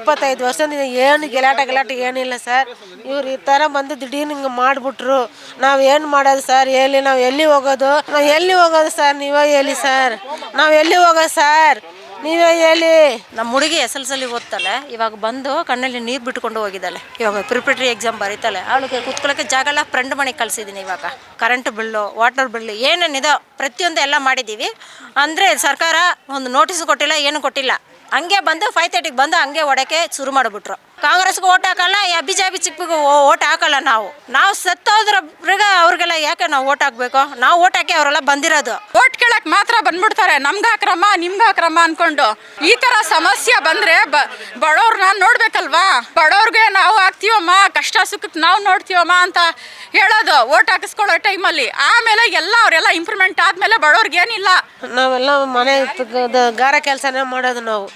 25 ವರ್ಷದಿಂದ ಏನು ಗಲಾಟೆ ಏನಿಲ್ಲ ಸರ್. ಇವ್ರು ಈ ಥರ ಬಂದು ದಿಢೀರ್ನು ಹಿಂಗೆ ಮಾಡಿಬಿಟ್ರು. ನಾವು ಏನು ಮಾಡೋದು ಸರ್ ಹೇಳಿ? ನಾವು ಎಲ್ಲಿ ಹೋಗೋದು ಸರ್? ನೀವೇ ಹೇಳಿ ಸರ್. ನಾವು ಎಲ್ಲಿ ಹೋಗೋದು ಸರ್? ನೀವೇ ಹೇಳಿ. ನಮ್ಮ ಹುಡುಗಿ SSLC ಓದ್ತಾಳೆ. ಇವಾಗ ಬಂದು ಕಣ್ಣಲ್ಲಿ ನೀರು ಬಿಟ್ಕೊಂಡು ಹೋಗಿದ್ದಾಳೆ. ಇವಾಗ ಪ್ರಿಪರೇಟರಿ ಎಕ್ಸಾಮ್ ಬರೀತಾಳೆ. ಅವಳಿಗೆ ಕೂತ್ಕೊಳ್ಳೋಕ್ಕೆ ಜಾಗ ಇಲ್ಲ. ಫ್ರೆಂಡ್ ಮನೆಗೆ ಕಳಿಸಿದ್ದೀನಿ. ಇವಾಗ ಕರೆಂಟ್ ಬಿಲ್ಲು, ವಾಟರ್ ಬಿಲ್ಲು ಏನೇನಿದೋ ಪ್ರತಿಯೊಂದು ಎಲ್ಲ ಮಾಡಿದ್ದೀವಿ. ಅಂದರೆ ಸರ್ಕಾರ ಒಂದು ನೋಟಿಸ್ ಕೊಟ್ಟಿಲ್ಲ, ಏನು ಕೊಟ್ಟಿಲ್ಲ. ಹಂಗೆ ಬಂದು 5:30ಗೆ ಬಂದು ಹಂಗೆ ಹೊಡಕ್ಕೆ ಶುರು ಮಾಡಿಬಿಟ್ರು. ಕಾಂಗ್ರೆಸ್ಗೆ ಓಟ್ ಹಾಕಲ್ಲ, BJP ಚಿಕ್ಕಗೂ ಓಟ್ ಹಾಕಲ್ಲ. ನಾವು ಸತ್ತೋದ್ರಗ ಅವ್ರಿಗೆಲ್ಲ ಯಾಕೆ ನಾವು ಓಟ್ ಹಾಕಬೇಕು? ನಾವು ಓಟ್ ಹಾಕಿ ಅವರೆಲ್ಲ ಬಂದಿರೋದು. ಓಟ್ ಕೇಳಕ್ ಮಾತ್ರ ಬಂದ್ಬಿಡ್ತಾರೆ. ನಮ್ಗೆ ಹಾಕ್ರಮ್ಮ, ನಿಮ್ಗೆ ಹಾಕ್ರಮ್ಮ ಅನ್ಕೊಂಡು. ಈ ತರ ಸಮಸ್ಯೆ ಬಂದ್ರೆ ಬಡವ್ರನ್ನ ನೋಡ್ಬೇಕಲ್ವಾ? ಬಡವ್ರಿಗೆ ನಾವು ಹಾಕ್ತೀವಮ್ಮ, ಕಷ್ಟ ಸುಖಕ್ಕೆ ನಾವು ನೋಡ್ತೀವಮ್ಮ ಅಂತ ಹೇಳೋದು ಓಟ್ ಹಾಕಿಸ್ಕೊಳ್ಳೋ ಟೈಮಲ್ಲಿ. ಆಮೇಲೆ ಅವರೆಲ್ಲ ಇಂಪ್ರೂವ್ಮೆಂಟ್ ಆದ್ಮೇಲೆ ಬಡವ್ರಿಗೆ ಏನಿಲ್ಲ. ನಾವೆಲ್ಲ ಮನೆ ಗಾರ ಕೆಲಸನೇ ಮಾಡೋದು. ನಾವು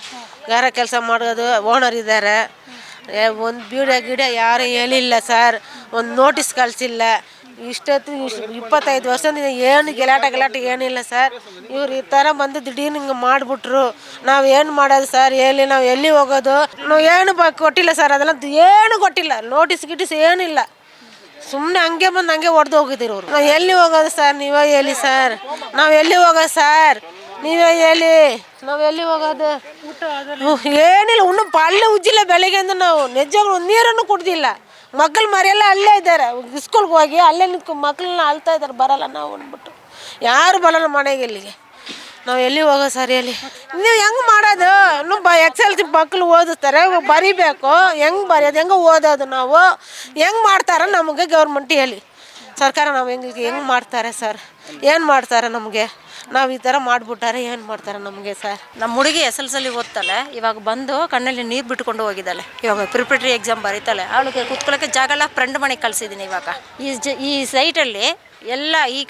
ಗಾರ ಕೆಲಸ ಮಾಡೋದು. ಓನರ್ ಇದ್ದಾರೆ. ಒಂದು ಗಿಡ ಯಾರು ಹೇಳಿಲ್ಲ ಸರ್. ಒಂದು ನೋಟಿಸ್ ಕಳಿಸಿಲ್ಲ. 25 ವರ್ಷದಿಂದ ಏನು ಗಲಾಟೆ ಏನಿಲ್ಲ ಸರ್. ಇವ್ರು ಈ ಥರ ಬಂದು ದಿಢೀರ್ನು ಹಿಂಗೆ ಮಾಡಿಬಿಟ್ರು. ನಾವು ಏನು ಮಾಡೋದು ಸರ್ ಹೇಳಿ? ನಾವು ಎಲ್ಲಿ ಹೋಗೋದು? ನಾವು ಏನು ಕೊಟ್ಟಿಲ್ಲ ಸರ್. ಅದೆಲ್ಲ ಏನು ಕೊಟ್ಟಿಲ್ಲ. ನೋಟಿಸ್ ಏನಿಲ್ಲ. ಸುಮ್ಮನೆ ಹಂಗೆ ಬಂದು ಹಂಗೆ ಹೊಡೆದು ಹೋಗಿದ್ದೀರಿ ಅವರು. ನಾವು ಎಲ್ಲಿ ಹೋಗೋದು ಸರ್? ನೀವೇ ಹೇಳಿ ಸರ್. ನಾವು ಎಲ್ಲಿ ಹೋಗೋದು ಸರ್? ನೀವೇ ಹೇಳಿ. ನಾವು ಎಲ್ಲಿ ಹೋಗೋದು? ಏನಿಲ್ಲ. ಅಲ್ಲೇ ಉಜ್ಜಿಲ್ಲ ಬೆಳಗ್ಗೆಂದು. ನಾವು ನಿಜವಾಗ್ಲೂ ನೀರನ್ನು ಕುಡ್ದಿಲ್ಲ. ಮಕ್ಕಳು ಮರೆಯೆಲ್ಲ ಅಲ್ಲೇ ಇದ್ದಾರೆ. ಸ್ಕೂಲ್ಗೆ ಹೋಗಿ ಅಲ್ಲೇ ನಿಂತ್ಕೊಂಡು ಮಕ್ಕಳನ್ನ ಅಳ್ತಾ ಇದ್ದಾರೆ. ಬರಲ್ಲ ನಾವು ಅಂದ್ಬಿಟ್ಟು. ಯಾರು ಬರಲ್ಲ ಮನೆಗೆ. ಇಲ್ಲಿಗೆ ನಾವು ಎಲ್ಲಿ ಹೋಗೋದು ಸರ್ ಹೇಳಿ? ನೀವು ಹೆಂಗೆ ಮಾಡೋದು? ಇನ್ನೂ SSLC ಮಕ್ಕಳು ಓದಿಸ್ತಾರೆ, ಬರಿಬೇಕು. ಹೆಂಗೆ ಬರೆಯೋದು? ಹೆಂಗೆ ಓದೋದು? ನಾವು ಹೆಂಗೆ ಮಾಡ್ತಾರೆ ನಮಗೆ ಗೌರ್ಮೆಂಟ್ ಹೇಳಿ? ಸರ್ಕಾರ ನಾವು ಹೆಂಗೆ ಮಾಡ್ತಾರೆ ಸರ್? ಏನು ಮಾಡ್ತಾರೆ ನಮಗೆ? ನಾವು ಈ ಥರ ಮಾಡಿಬಿಟ್ಟಾರೆ ಏನು ಮಾಡ್ತಾರೆ ನಮಗೆ ಸರ್? ನಮ್ಮ ಹುಡುಗಿ SSLC ಓದ್ತಾಳೆ. ಇವಾಗ ಬಂದು ಕಣ್ಣಲ್ಲಿ ನೀರು ಬಿಟ್ಕೊಂಡು ಹೋಗಿದ್ದಾಳೆ. ಇವಾಗ ಪ್ರಿಪರೇಟರಿ ಎಕ್ಸಾಮ್ ಬರೀತಾಳೆ. ಅವಳಿಗೆ ಕೂತ್ಕೊಳ್ಳೋಕ್ಕೆ ಜಾಗ ಇಲ್ಲ. ಫ್ರೆಂಡ್ ಮನೆಗೆ ಕಳಿಸಿದ್ದೀನಿ. ಇವಾಗ ಈ ಸೈಟಲ್ಲಿ ಎಲ್ಲ ಈ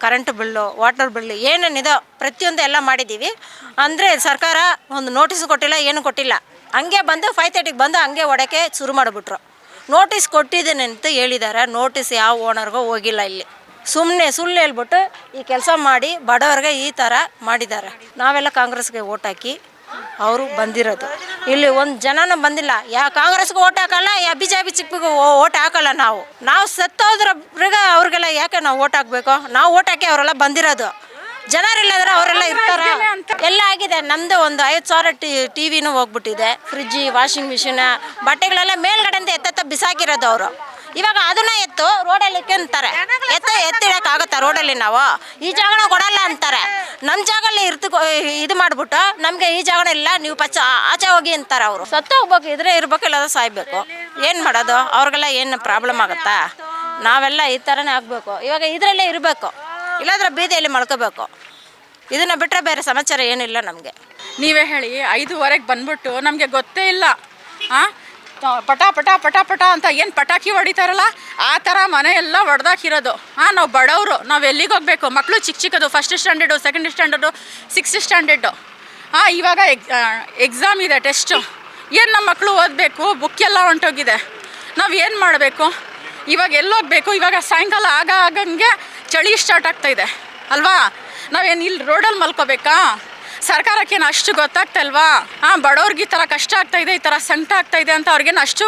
ಕರೆಂಟ್ ಬಿಲ್ಲು, ವಾಟರ್ ಬಿಲ್ಲು ಏನೇನಿದೋ ಪ್ರತಿಯೊಂದು ಎಲ್ಲ ಮಾಡಿದ್ದೀವಿ. ಅಂದರೆ ಸರ್ಕಾರ ಒಂದು ನೋಟಿಸ್ ಕೊಟ್ಟಿಲ್ಲ, ಏನು ಕೊಟ್ಟಿಲ್ಲ. ಹಂಗೆ ಬಂದು 5:30ಗೆ ಬಂದು ಹಂಗೆ ಹೊಡಕ್ಕೆ ಶುರು ಮಾಡಿಬಿಟ್ರು. ನೋಟಿಸ್ ಕೊಟ್ಟಿದ್ದೇನೆ ಅಂತ ಹೇಳಿದ್ದಾರೆ. ನೋಟಿಸ್ ಯಾವ ಓನರ್ಗೂ ಹೋಗಿಲ್ಲ. ಇಲ್ಲಿ ಸುಮ್ಮನೆ ಸುಳ್ಳು ಹೇಳ್ಬಿಟ್ಟು ಈ ಕೆಲಸ ಮಾಡಿ ಬಡವ್ರಿಗೆ ಈ ಥರ ಮಾಡಿದ್ದಾರೆ. ನಾವೆಲ್ಲ ಕಾಂಗ್ರೆಸ್ಗೆ ಓಟ್ ಹಾಕಿ ಅವರು ಬಂದಿರೋದು. ಇಲ್ಲಿ ಒಂದು ಜನನೂ ಬಂದಿಲ್ಲ. ಕಾಂಗ್ರೆಸ್ಗೆ ಓಟ್ ಹಾಕಲ್ಲ, BJP ಚಿಕ್ಕಗೂ ಓಟ್ ಹಾಕಲ್ಲ. ನಾವು ಸತ್ತೋದ್ರಗ ಅವ್ರಿಗೆಲ್ಲ ಯಾಕೆ ನಾವು ಓಟ್ ಹಾಕಬೇಕು? ನಾವು ಓಟ್ ಹಾಕಿ ಅವರೆಲ್ಲ ಬಂದಿರೋದು. ಜನರಿಲ್ಲದ್ರೆ ಅವರೆಲ್ಲ ಇರ್ತಾರೆ. ಎಲ್ಲ ಆಗಿದೆ. ನಮ್ಮದು ಒಂದು 5,000 TV ಹೋಗ್ಬಿಟ್ಟಿದೆ. ಫ್ರಿಜ್ಜಿ, ವಾಷಿಂಗ್ ಮಿಷಿನ್, ಬಟ್ಟೆಗಳೆಲ್ಲ ಮೇಲ್ಗಡೆಯಿಂದ ಎತ್ತ ಬಿಸಾಕಿರೋದು ಅವರು. ಇವಾಗ ಅದನ್ನ ಎತ್ತು ರೋಡಲ್ಲಿ ಅಂತಾರೆ. ಎತ್ತಿಡಕ್ಕಾಗತ್ತಾ ರೋಡಲ್ಲಿ? ನಾವು ಈ ಜಾಗನ ಕೊಡಲ್ಲ ಅಂತಾರೆ. ನಮ್ಮ ಜಾಗಲ್ಲಿ ಇದು ಮಾಡಿಬಿಟ್ಟು ನಮಗೆ ಈ ಜಾಗನ ಇಲ್ಲ, ನೀವು ಆಚೆ ಹೋಗಿ ಅಂತಾರೆ ಅವರು. ಹೋಗ್ಬೇಕು, ಇದ್ರೆ ಇರ್ಬೇಕು, ಇಲ್ಲಾಂದ್ರೆ ಸಾಯ್ಬೇಕು. ಏನು ಮಾಡೋದು? ಅವ್ರಿಗೆಲ್ಲ ಏನು ಪ್ರಾಬ್ಲಮ್ ಆಗುತ್ತಾ? ನಾವೆಲ್ಲ ಈ ಥರನೇ ಆಗಬೇಕು. ಇವಾಗ ಇದರಲ್ಲೇ ಇರಬೇಕು, ಇಲ್ಲಾಂದ್ರೆ ಬೀದಿಯಲ್ಲಿ ಮಲ್ಕೋಬೇಕು. ಇದನ್ನು ಬಿಟ್ಟರೆ ಬೇರೆ ಸಮಾಚಾರ ಏನಿಲ್ಲ ನಮಗೆ. ನೀವೇ ಹೇಳಿ. 5:15ಗೆ ಬಂದ್ಬಿಟ್ಟು ನಮಗೆ ಗೊತ್ತೇ ಇಲ್ಲ. ಪಟ ಪಟ ಪಟ ಪಟ ಅಂತ ಏನು ಪಟಾಕಿ ಹೊಡಿತಾರಲ್ಲ ಆ ಥರ ಮನೆ ಎಲ್ಲ ಹೊಡೆದಾಕಿರೋದು. ನಾವು ಬಡವರು. ನಾವು ಎಲ್ಲಿಗೆ ಹೋಗಬೇಕು? ಮಕ್ಕಳು ಚಿಕ್ಕದು 1st standard, 2nd standard, 6th standard. ಇವಾಗ ಎಕ್ಸಾಮ್ ಇದೆ, ಟೆಸ್ಟು. ಏನು ನಮ್ಮ ಮಕ್ಕಳು ಓದಬೇಕು? ಬುಕ್ ಎಲ್ಲ ಹೊಂಟೋಗಿದೆ. ನಾವು ಏನು ಮಾಡಬೇಕು? ಇವಾಗ ಎಲ್ಲೋಗಬೇಕು? ಇವಾಗ ಸಾಯಂಕಾಲ ಆಗಂಗೆ ಚಳಿ ಸ್ಟಾರ್ಟ್ ಆಗ್ತಾಯಿದೆ ಅಲ್ವಾ? ನಾವೇನು ಇಲ್ಲಿ ರೋಡಲ್ಲಿ ಮಲ್ಕೋಬೇಕಾ? ಸರ್ಕಾರಕ್ಕೇನು ಅಷ್ಟು ಗೊತ್ತಾಗ್ತಾ ಇಲ್ವಾ? ಬಡವ್ರಿಗೆ ಈ ಥರ ಕಷ್ಟ ಆಗ್ತಾಯಿದೆ, ಈ ಥರ ಸಂಕಟ ಆಗ್ತಾಯಿದೆ ಅಂತ ಅವ್ರಿಗೇನು ಅಷ್ಟು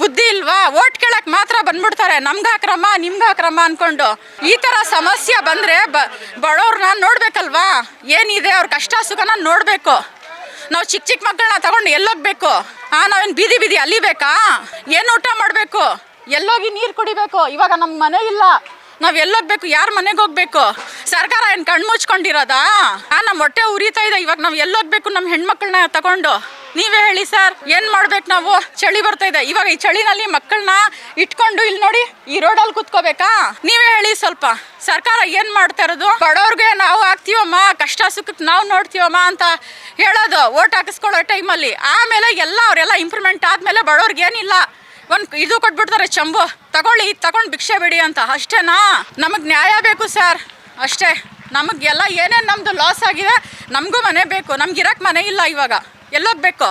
ಬುದ್ಧಿ ಇಲ್ವಾ? ಓಟ್ ಕೇಳಕ್ಕೆ ಮಾತ್ರ ಬಂದ್ಬಿಡ್ತಾರೆ. ನಮ್ಗೆ ಹಾಕ್ರಮ್ಮ, ನಿಮ್ಗೆ ಹಾಕ್ರಮ್ಮ ಅಂದ್ಕೊಂಡು. ಈ ಥರ ಸಮಸ್ಯೆ ಬಂದರೆ ಬಡವ್ರನ್ನ ನೋಡ್ಬೇಕಲ್ವಾ? ಏನಿದೆ ಅವ್ರ ಕಷ್ಟ ಸುಖನ ನೋಡಬೇಕು. ನಾವು ಚಿಕ್ಕ ಮಕ್ಕಳನ್ನ ತಗೊಂಡು ಎಲ್ಲೋಗ್ಬೇಕು? ನಾವೇನು ಬೀದಿ ಅಲಿಬೇಕಾ? ಏನು ಊಟ ಮಾಡಬೇಕು? ಎಲ್ಲೋಗಿ ನೀರು ಕುಡಿಬೇಕು? ಇವಾಗ ನಮ್ಮ ಮನೆ ಇಲ್ಲ, ನಾವು ಎಲ್ಲೋಗ್ಬೇಕು? ಯಾರ ಮನೆಗೆ ಹೋಗ್ಬೇಕು? ಸರ್ಕಾರ ಏನು ಕಣ್ಣು ಮುಚ್ಕೊಂಡಿರೋದಾ? ನಮ್ಮ ಹೊಟ್ಟೆ ಉರಿತಾ ಇದೆ. ಇವಾಗ ನಾವು ಎಲ್ಲೋಗ್ಬೇಕು ನಮ್ಮ ಹೆಣ್ಮಕ್ಳನ್ನ ತಗೊಂಡು? ನೀವೇ ಹೇಳಿ ಸರ್. ಏನು ಮಾಡ್ಬೇಕು ನಾವು? ಚಳಿ ಬರ್ತಾ ಇದೆ. ಇವಾಗ ಈ ಚಳಿನಲ್ಲಿ ಮಕ್ಕಳನ್ನ ಇಟ್ಕೊಂಡು ಇಲ್ಲಿ ನೋಡಿ ಈ ರೋಡಲ್ಲಿ ಕೂತ್ಕೋಬೇಕಾ? ನೀವೇ ಹೇಳಿ ಸ್ವಲ್ಪ. ಸರ್ಕಾರ ಏನು ಮಾಡ್ತಾ ಇರೋದು? ಬಡವ್ರಿಗೆ ನಾವು ಹಾಕ್ತೀವಮ್ಮ, ಕಷ್ಟ ಸುಖಕ್ಕೆ ನಾವು ನೋಡ್ತೀವಮ್ಮ ಅಂತ ಹೇಳೋದು ಓಟ್ ಹಾಕಿಸ್ಕೊಳ್ಳೋ ಟೈಮಲ್ಲಿ. ಆಮೇಲೆ ಅವರೆಲ್ಲ ಇಂಪ್ರೂವ್ಮೆಂಟ್ ಆದಮೇಲೆ ಬಡವ್ರಿಗೆ ಏನಿಲ್ಲ. ಒಂದು ಇದು ಕೊಟ್ಬಿಡ್ತಾರೆ, ಚಂಬು ತಗೊಳ್ಳಿ, ತಗೊಂಡು ಭಿಕ್ಷೆ ಬಿಡಿ ಅಂತ. ಅಷ್ಟೇನಾ? ನಮಗೆ ನ್ಯಾಯ ಬೇಕು ಸರ್, ಅಷ್ಟೇ. ನಮಗೆಲ್ಲ ಏನೇನು ನಮ್ಮದು ಲಾಸ್ ಆಗಿದೆ, ನಮಗೂ ಮನೆ ಬೇಕು. ನಮ್ಗೆ ಇರೋಕ್ಕೆ ಮನೆ ಇಲ್ಲ. ಇವಾಗ ಎಲ್ಲೋಗ್ಬೇಕು?